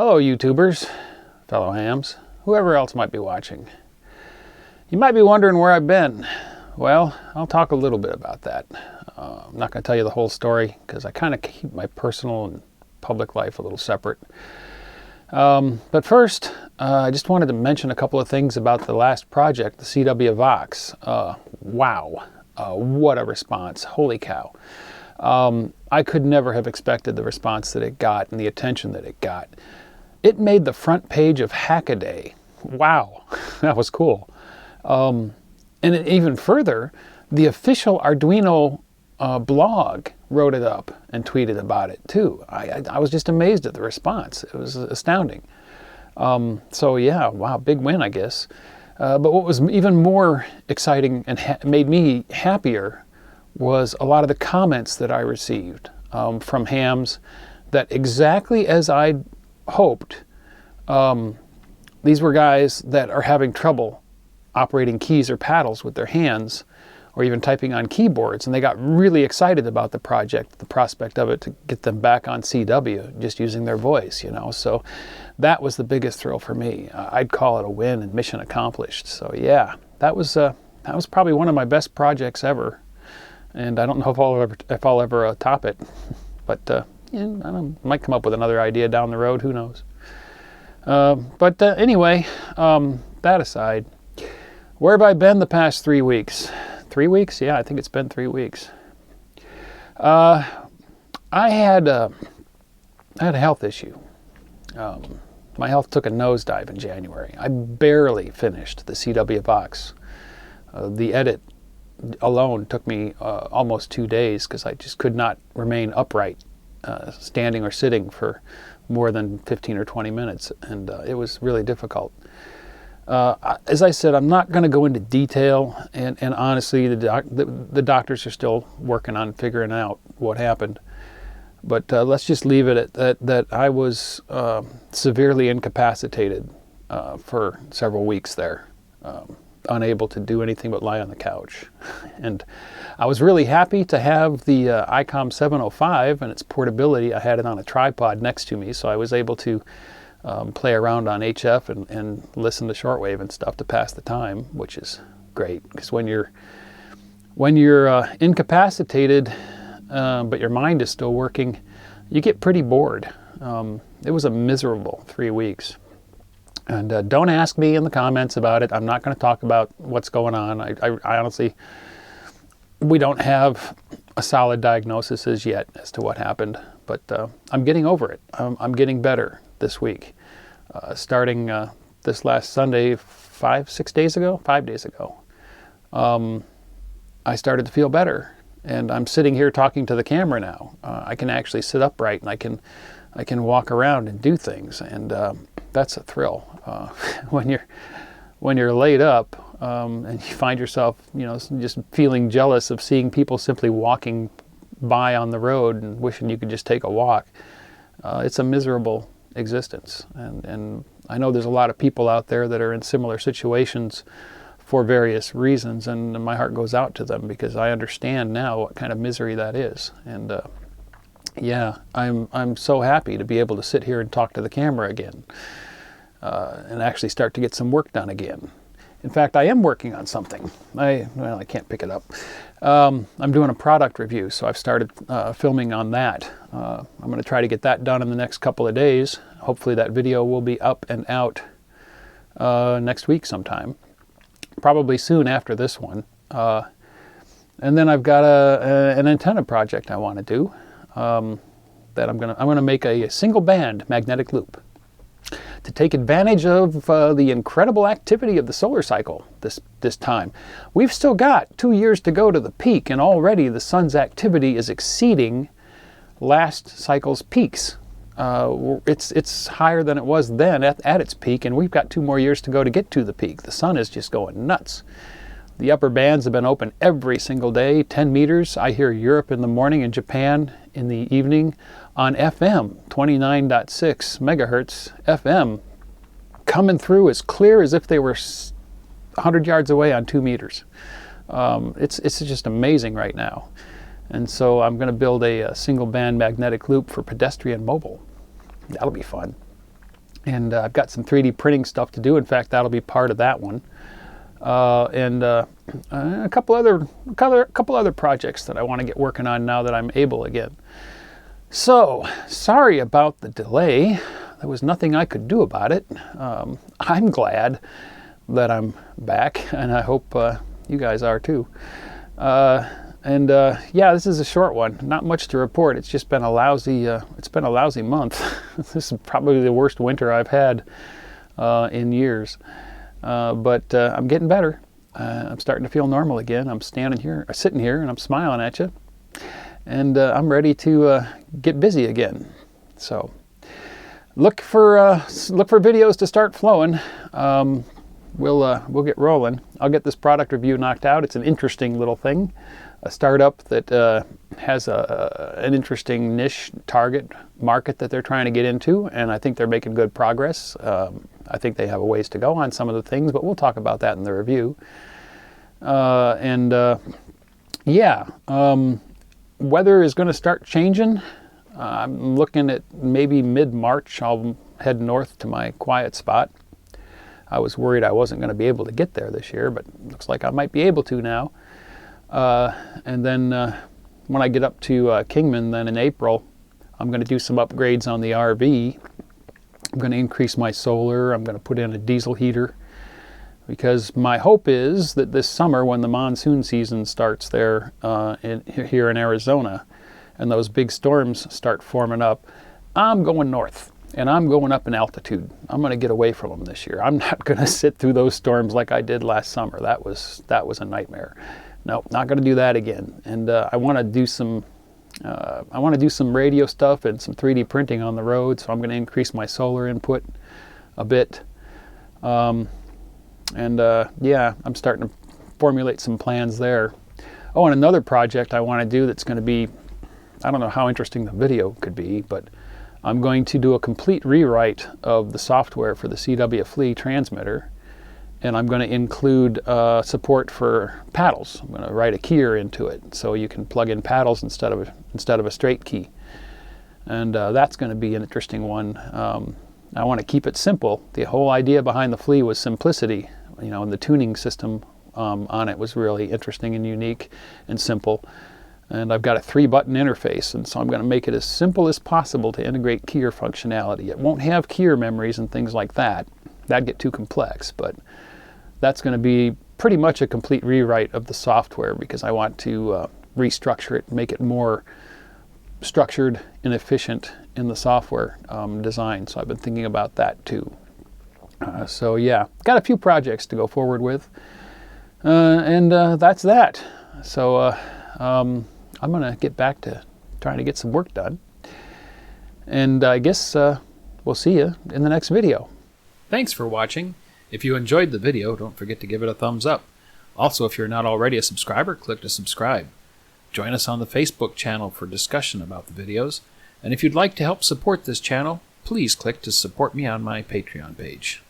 Hello YouTubers, fellow hams, whoever else might be watching. You might be wondering where I've been. Well, I'll talk a little bit about that. I'm not going to tell you the whole story because I kind of keep my personal and public life a little separate. But first, I just wanted to mention a couple of things about the last project, the CW Vox. Wow, what a response, holy cow. I could never have expected the response that it got and the attention that it got. It made the front page of Hackaday. Wow, that was cool. And even further, the official Arduino blog wrote it up and tweeted about it too. I was just amazed at the response. It was astounding. So yeah, wow, big win, I guess. But what was even more exciting and made me happier was a lot of the comments that I received from hams that exactly as I hoped. These were guys that are having trouble operating keys or paddles with their hands or even typing on keyboards, and they got really excited about the project, the prospect of it, to get them back on CW just using their voice, you know. So that was the biggest thrill for me. I'd call it a win and mission accomplished. So yeah, that was probably one of my best projects ever, and I don't know if I'll ever top it, but yeah, I don't know, might come up with another idea down the road, who knows. Anyway, that aside, where have I been the past 3 weeks? 3 weeks? Yeah, I think it's been 3 weeks. I had a health issue. My health took a nosedive in January. I barely finished the CW Vox. The edit alone took me almost 2 days because I just could not remain upright, standing or sitting for more than 15 or 20 minutes, and it was really difficult. As I said, I'm not going to go into detail, and honestly, the doctors are still working on figuring out what happened. But let's just leave it at that I was severely incapacitated for several weeks there, unable to do anything but lie on the couch. And I was really happy to have the ICOM 705 and its portability. I had it on a tripod next to me, so I was able to play around on HF and listen to shortwave and stuff to pass the time, which is great, because when you're incapacitated but your mind is still working, you get pretty bored. It was a miserable 3 weeks. And don't ask me in the comments about it. I'm not going to talk about what's going on. I honestly, we don't have a solid diagnosis as yet as to what happened, but I'm getting over it. I'm getting better this week. Starting this last Sunday, 5 days ago, I started to feel better, and I'm sitting here talking to the camera now. I can actually sit upright, and I can walk around and do things, and that's a thrill. When you're laid up and you find yourself, you know, just feeling jealous of seeing people simply walking by on the road and wishing you could just take a walk. It's a miserable existence, and I know there's a lot of people out there that are in similar situations for various reasons, and my heart goes out to them because I understand now what kind of misery that is. And yeah, I'm so happy to be able to sit here and talk to the camera again, and actually start to get some work done again. In fact, I am working on something. I can't pick it up. I'm doing a product review, so I've started filming on that. I'm going to try to get that done in the next couple of days. Hopefully that video will be up and out next week sometime, probably soon after this one. And then I've got an antenna project I want to do. That I'm gonna make a single band magnetic loop to take advantage of the incredible activity of the solar cycle this time. We've still got 2 years to go to the peak, and already the sun's activity is exceeding last cycle's peaks. It's higher than it was then at its peak, and we've got 2 more years to go to get to the peak. The sun is just going nuts. The upper bands have been open every single day, 10 meters. I hear Europe in the morning and Japan in the evening on FM, 29.6 megahertz FM, coming through as clear as if they were 100 yards away on 2 meters. It's just amazing right now. And so I'm going to build a single band magnetic loop for pedestrian mobile. That'll be fun. And I've got some 3D printing stuff to do. In fact, that'll be part of that one. And a couple other projects that I want to get working on now that I'm able again. So, sorry about the delay. There was nothing I could do about it. I'm glad that I'm back, and I hope you guys are too. Yeah, this is a short one. Not much to report. It's just been a lousy. It's been a lousy month. This is probably the worst winter I've had in years. But I'm getting better. I'm starting to feel normal again. I'm sitting here, and I'm smiling at you, and I'm ready to get busy again. So look for videos to start flowing. We'll get rolling. I'll get this product review knocked out. It's an interesting little thing, a startup that has an interesting niche target market that they're trying to get into, and I think they're making good progress. I think they have a ways to go on some of the things, but we'll talk about that in the review. Weather is going to start changing. I'm looking at maybe mid-March. I'll head north to my quiet spot. I was worried I wasn't going to be able to get there this year, but it looks like I might be able to now. And then when I get up to Kingman, then in April, I'm going to do some upgrades on the RV. I'm going to increase my solar. I'm going to put in a diesel heater, because my hope is that this summer, when the monsoon season starts there here in Arizona, and those big storms start forming up, I'm going north. And I'm going up in altitude. I'm going to get away from them this year. I'm not going to sit through those storms like I did last summer. That was a nightmare. No, not going to do that again. And I want to do some radio stuff and some 3D printing on the road. So I'm going to increase my solar input a bit. I'm starting to formulate some plans there. Oh, and another project I want to do that's going to be, I don't know how interesting the video could be, but I'm going to do a complete rewrite of the software for the CW Flea transmitter, and I'm going to include support for paddles. I'm going to write a keyer into it, so you can plug in paddles instead of a straight key. And that's going to be an interesting one. I want to keep it simple. The whole idea behind the Flea was simplicity, and the tuning system on it was really interesting and unique and simple. And I've got a 3-button interface, and so I'm going to make it as simple as possible to integrate keyer functionality. It won't have keyer memories and things like that. That'd get too complex, but that's going to be pretty much a complete rewrite of the software, because I want to restructure it, make it more structured and efficient in the software design. So I've been thinking about that too. So yeah, got a few projects to go forward with, and that's that. So I'm going to get back to trying to get some work done. And I guess we'll see you in the next video. Thanks for watching. If you enjoyed the video, don't forget to give it a thumbs up. Also, if you're not already a subscriber, click to subscribe. Join us on the Facebook channel for discussion about the videos. And if you'd like to help support this channel, please click to support me on my Patreon page.